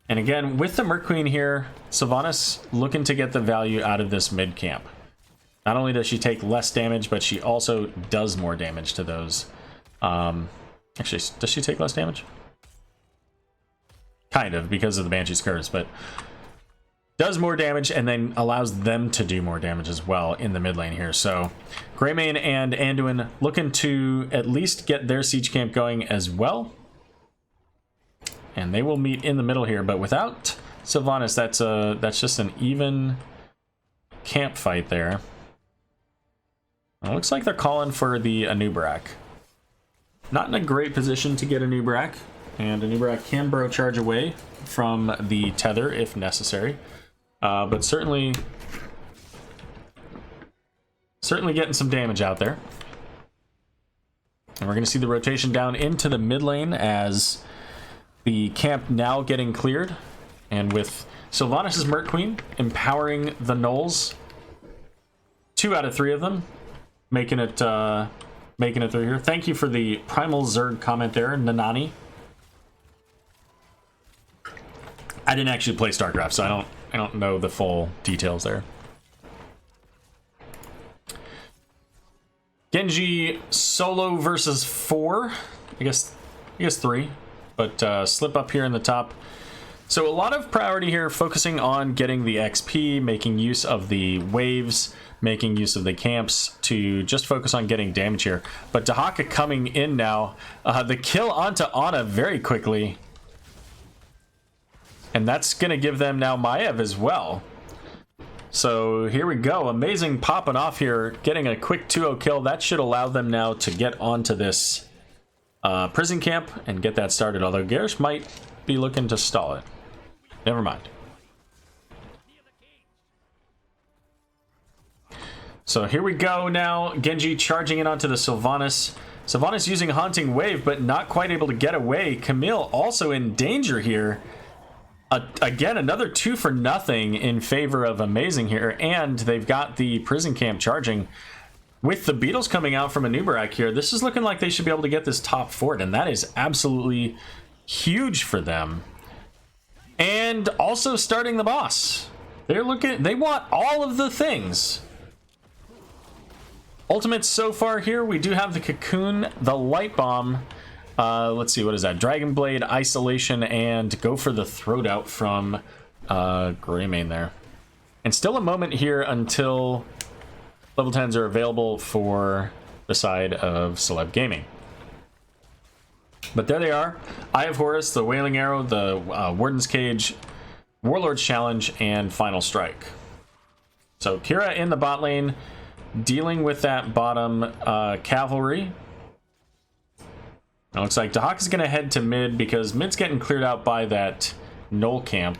Speaker 3: And again, with the Merc Queen here, Sylvanas looking to get the value out of this mid camp. Not only does she take less damage, but she also does more damage to those. Actually, does she take less damage? Kind of, because of the Banshee's Curse, but does more damage and then allows them to do more damage as well in the mid lane here. So Greymane and Anduin looking to at least get their siege camp going as well. And they will meet in the middle here, but without Sylvanas, that's just an even camp fight there. It looks like they're calling for the Anubarak. Not in a great position to get Anubarak, and Anubarak can burrow charge away from the tether if necessary. But certainly getting some damage out there. And we're going to see the rotation down into the mid lane as the camp now getting cleared. And with Sylvanas' Merc Queen empowering the Gnolls, 2 out of 3 of them making it through here. Thank you for the Primal Zerg comment there, Nanani. I didn't actually play StarCraft, so I don't know the full details there. Genji solo versus 4. I guess 3, but slip up here in the top. So a lot of priority here, focusing on getting the XP, making use of the waves, making use of the camps to just focus on getting damage here. But Dahaka coming in now, the kill onto Ana very quickly. And that's going to give them now Maiev as well. So here we go. A-Mei-Zing popping off here, getting a quick 2-0 kill. That should allow them now to get onto this prison camp and get that started. Although Garrosh might be looking to stall it. Never mind. So here we go now. Genji charging in onto the Sylvanas. Sylvanas using Haunting Wave, but not quite able to get away. Camille also in danger here. Again, another 2 for nothing in favor of A-Mei-Zing here. And they've got the prison camp charging. With the Beatles coming out from Anubarak here, this is looking like they should be able to get this top fort. And that is absolutely huge for them. And also starting the boss. They want all of the things. Ultimates so far here, we do have the Cocoon, the Light Bomb. Let's see, what is that? Dragon Blade, Isolation, and go for the Throat Out from Greymane there. And still a moment here until level 10s are available for the side of Celeb Gaming. But there they are. Eye of Horus, the Wailing Arrow, the Warden's Cage, Warlord's Challenge, and Final Strike. So Kira in the bot lane, dealing with that bottom cavalry. It looks like Dahaka's going to head to mid because mid's getting cleared out by that Gnoll camp.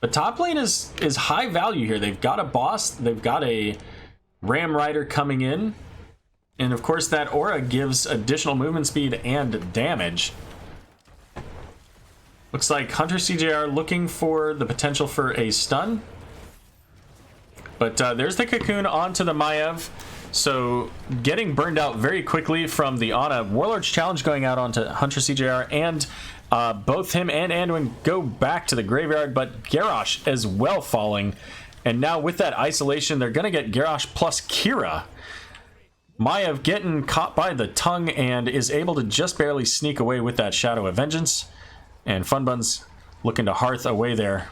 Speaker 3: But top lane is high value here. They've got a boss. They've got a Ram Rider coming in. And of course that aura gives additional movement speed and damage. Looks like Hunter CJR looking for the potential for a stun. But there's the Cocoon onto the Maiev. So getting burned out very quickly from the Ana. Warlord's Challenge going out onto Hunter CJR. And both him and Anduin go back to the graveyard. But Garrosh as well falling. And now with that isolation, they're going to get Garrosh plus Kira. Maiev getting caught by the tongue and is able to just barely sneak away with that Shadow of Vengeance. And Funbuns looking to Hearth away there.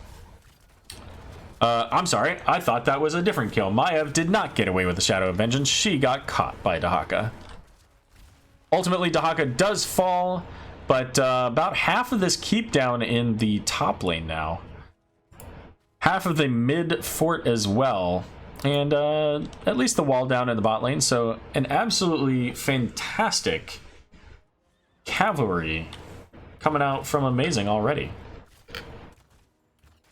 Speaker 3: I'm sorry, I thought that was a different kill. Maiev did not get away with the Shadow of Vengeance. She got caught by Dahaka. Ultimately, Dahaka does fall, but about half of this keep down in the top lane now. Half of the mid fort as well. And at least the wall down in the bot lane. So an absolutely fantastic cavalry coming out from A-Mei-Zing already.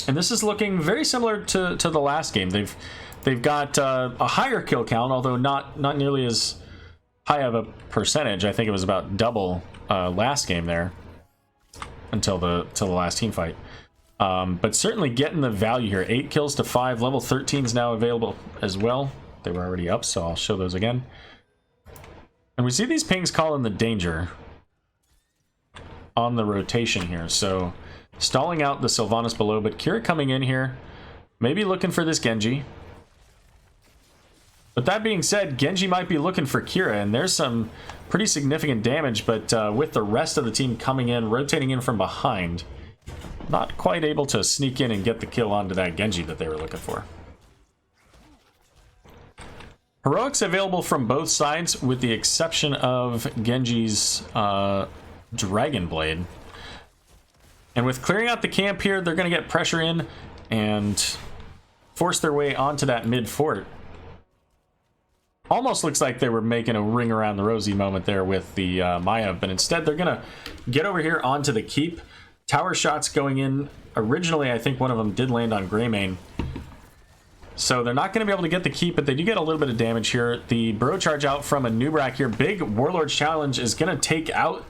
Speaker 3: And this is looking very similar to the last game. They've got a higher kill count, although not nearly as high of a percentage. I think it was about double last game there until the last team fight. But certainly getting the value here. 8 kills to 5. Level 13 is now available as well. They were already up, so I'll show those again. And we see these pings calling the danger on the rotation here. So stalling out the Sylvanas below, but Kira coming in here, maybe looking for this Genji. But that being said, Genji might be looking for Kira, and there's some pretty significant damage, but with the rest of the team coming in, rotating in from behind, not quite able to sneak in and get the kill onto that Genji that they were looking for. Heroics available from both sides, with the exception of Genji's Dragon Blade. And with clearing out the camp here, they're going to get pressure in and force their way onto that mid fort. Almost looks like they were making a ring around the rosy moment there with the Maya, but instead they're going to get over here onto the keep. Tower shots going in. Originally, I think one of them did land on Greymane. So they're not going to be able to get the keep, but they do get a little bit of damage here. The burrow charge out from a Nubrak here. Big Warlord's Challenge is going to take out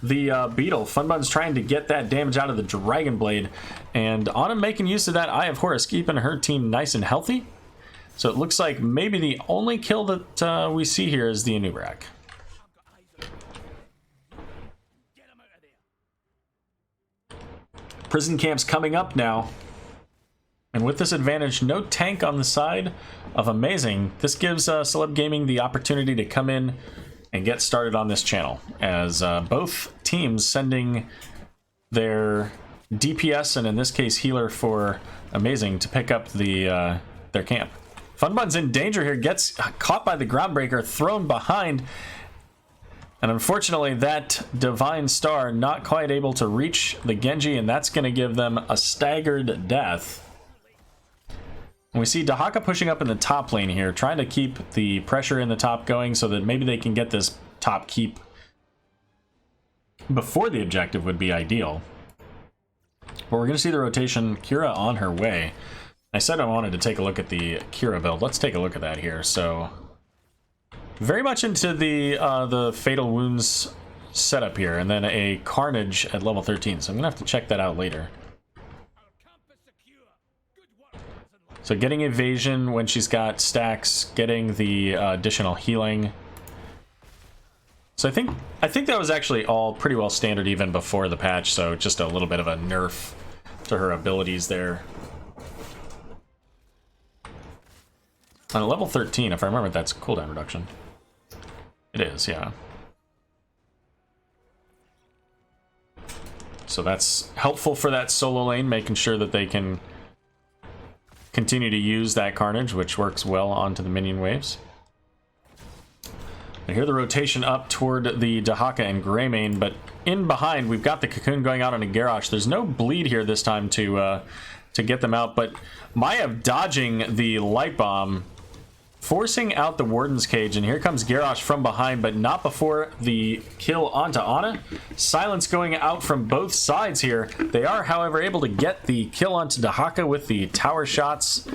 Speaker 3: the Beetle. Funbun's trying to get that damage out of the Dragon Blade. And Ana making use of that Eye of Horus, keeping her team nice and healthy. So it looks like maybe the only kill that we see here is the Nubrak. Prison camp's coming up now. And with this advantage, no tank on the side of A-Mei-Zing. This gives Celeb Gaming the opportunity to come in and get started on this channel, as both teams sending their DPS, and in this case healer for A-Mei-Zing, to pick up the their camp. Funbun's in danger here, gets caught by the Groundbreaker, thrown behind, and unfortunately that Divine Star not quite able to reach the Genji, and that's going to give them a staggered death. And we see Dahaka pushing up in the top lane here, trying to keep the pressure in the top going so that maybe they can get this top keep before the objective would be ideal. But we're going to see the rotation. Kira on her way. I said I wanted to take a look at the Kira build. Let's take a look at that here. So very much into the Fatal Wounds setup here, and then a Carnage at level 13. So I'm going to have to check that out later. So getting evasion when she's got stacks, getting the additional healing. So I think that was actually all pretty well standard even before the patch, so just a little bit of a nerf to her abilities there. On a level 13, if I remember, that's cooldown reduction. It is, yeah. So that's helpful for that solo lane, making sure that they can continue to use that Carnage, which works well onto the minion waves. And here the rotation up toward the Dahaka and Greymane, but in behind we've got the Cocoon going out on a Garrosh. There's no bleed here this time to get them out, but Maya dodging the Light Bomb, forcing out the Warden's Cage, and here comes Garrosh from behind, but not before the kill onto Ana. Silence going out from both sides here. They are, however, able to get the kill onto Dahaka with the tower shots,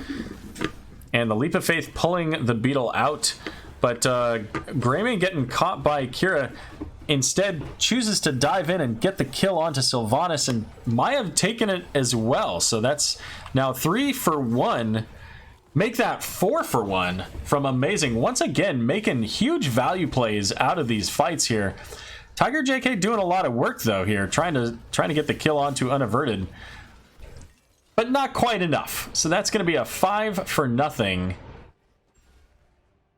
Speaker 3: and the Leap of Faith pulling the Beetle out. But Greymane getting caught by Kira instead chooses to dive in and get the kill onto Sylvanas, and Maya taken it as well. So that's now 3 for 1. Make that 4 for 1 from A-Mei-Zing. Once again, making huge value plays out of these fights here. Tiger JK doing a lot of work though here, trying to get the kill onto Unaverted, but not quite enough. So that's going to be a 5 for nothing.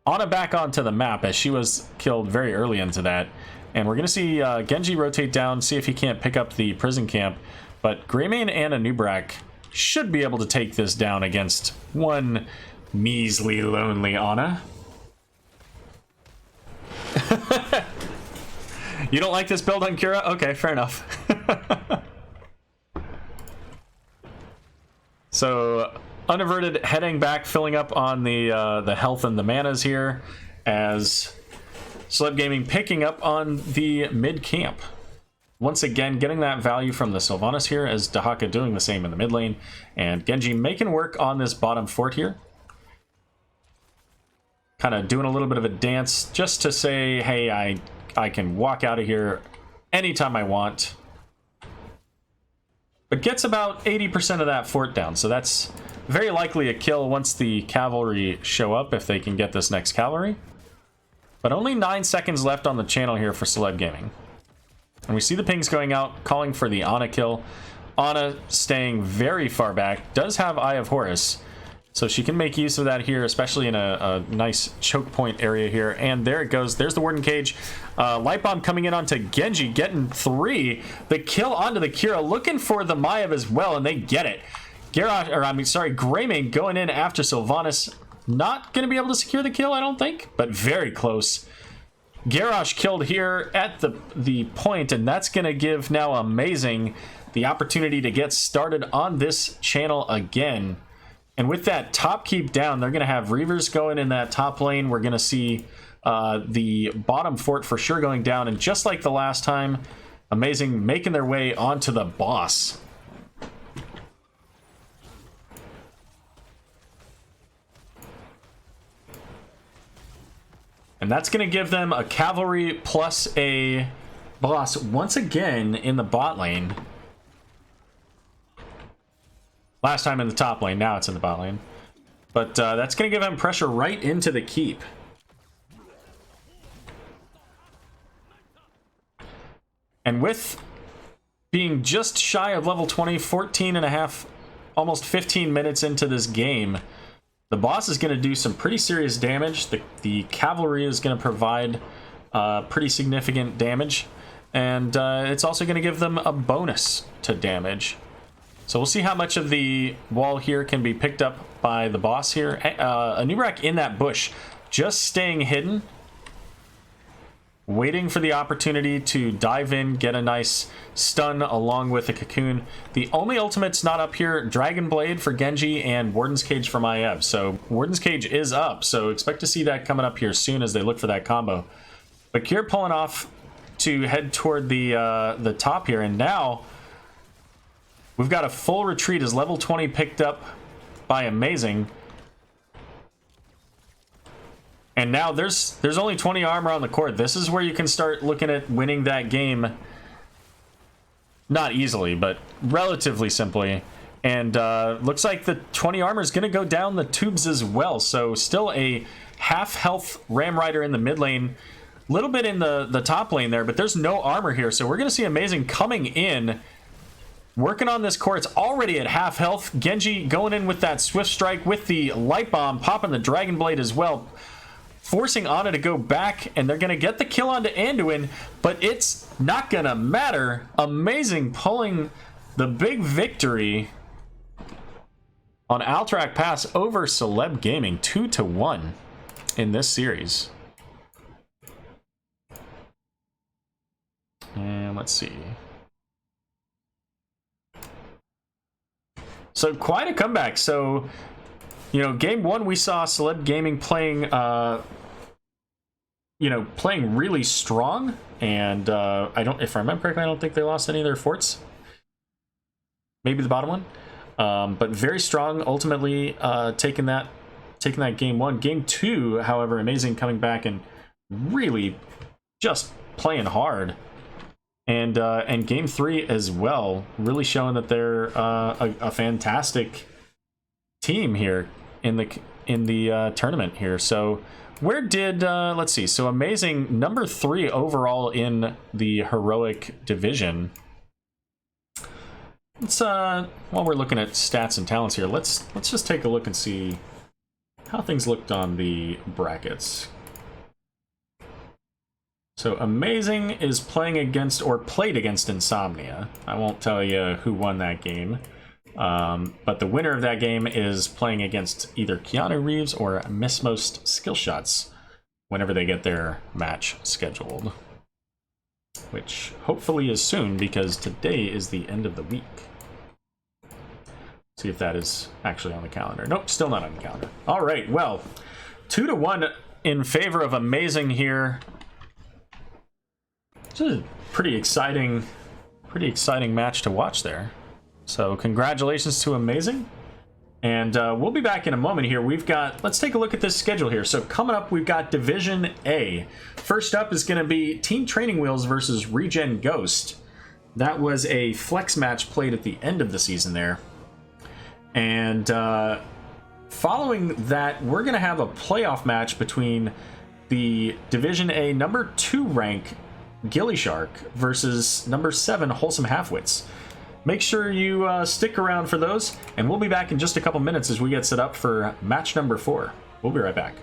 Speaker 3: Ana back onto the map, as she was killed very early into that, and we're going to see Genji rotate down, see if he can't pick up the prison camp. But Greymane and a Nubrak should be able to take this down against one measly, lonely Ana. You don't like this build on Kira? Okay, fair enough. So, Unaverted heading back, filling up on the health and the manas here, as Celeb Gaming picking up on the mid camp. Once again, getting that value from the Sylvanas here, as Dahaka doing the same in the mid lane, and Genji making work on this bottom fort here. Kind of doing a little bit of a dance just to say, hey, I can walk out of here anytime I want. But gets about 80% of that fort down, so that's very likely a kill once the cavalry show up, if they can get this next cavalry. But only 9 seconds left on the channel here for Celeb Gaming. And we see the pings going out, calling for the Ana kill. Ana staying very far back, does have Eye of Horus, so she can make use of that here, especially in a nice choke point area here. And there it goes. There's the Warden Cage. Light Bomb coming in onto Genji, getting 3. The kill onto the Kira, looking for the Maiev as well, and they get it. Greymane going in after Sylvanas. Not going to be able to secure the kill, I don't think, but very close. Garrosh killed here at the point, and that's going to give now A-Mei-Zing the opportunity to get started on this channel again. And with that top keep down, they're going to have Reavers going in that top lane. We're going to see the bottom fort for sure going down. And just like the last time, A-Mei-Zing making their way onto the boss. And that's going to give them a cavalry plus a boss once again in the bot lane. Last time in the top lane, now it's in the bot lane. But that's going to give them pressure right into the keep. And with being just shy of level 20, 14 and a half, almost 15 minutes into this game, the boss is going to do some pretty serious damage. The cavalry is going to provide pretty significant damage. And it's also going to give them a bonus to damage. So we'll see how much of the wall here can be picked up by the boss here. Anub'arak in that bush, just staying hidden. Waiting for the opportunity to dive in, get a nice stun along with a cocoon. The only ultimates not up here, Dragon Blade for Genji and Warden's Cage for Maiev. So Warden's Cage is up, so expect to see that coming up here soon as they look for that combo. But Kier pulling off to head toward the top here, and now we've got a full retreat as level 20 picked up by A-Mei-Zing. And now there's only 20 armor on the court. This is where you can start looking at winning that game. Not easily, but relatively simply. And looks like the 20 armor is going to go down the tubes as well. So still a half health Ram Rider in the mid lane. A little bit in the top lane there, but there's no armor here. So we're going to see A-Mei-Zing coming in. Working on this core, it's already at half health. Genji going in with that Swift Strike with the Light Bomb, popping the Dragon Blade as well. Forcing Ana to go back, and they're going to get the kill onto Anduin, but it's not going to matter. A-Mei-Zing pulling the big victory on Alterac Pass over Celeb Gaming, 2-1 in this series. And let's see. So quite a comeback. So, you know, game one we saw Celeb Gaming playing playing really strong, and if I remember correctly, I don't think they lost any of their forts. Maybe the bottom one, but very strong. Ultimately, taking that game one. Game two, however, A-Mei-Zing coming back and really just playing hard, and game three as well, really showing that they're a fantastic team here in the tournament here. So. Where did, let's see, so A-Mei-Zing, number 3 overall in the heroic division. Let's, while we're looking at stats and talents here, let's just take a look and see how things looked on the brackets. So A-Mei-Zing is playing against, or played against, Insomnia. I won't tell you who won that game. But the winner of that game is playing against either Keanu Reeves or Miss Most Skill Shots whenever they get their match scheduled. Which hopefully is soon, because today is the end of the week. See if that is actually on the calendar. Nope, still not on the calendar. All right, well, 2-1 in favor of A-Mei-Zing here. This is a pretty exciting match to watch there. So congratulations to A-Mei-Zing. And we'll be back in a moment here. Let's take a look at this schedule here. So coming up, we've got Division A. First up is going to be Team Training Wheels versus Regen Ghost. That was a flex match played at the end of the season there. And following that, we're going to have a playoff match between the Division A number 2 rank Gilly Shark versus number 7 Wholesome Halfwits. Make sure you stick around for those, and we'll be back in just a couple minutes as we get set up for match number 4. We'll be right back.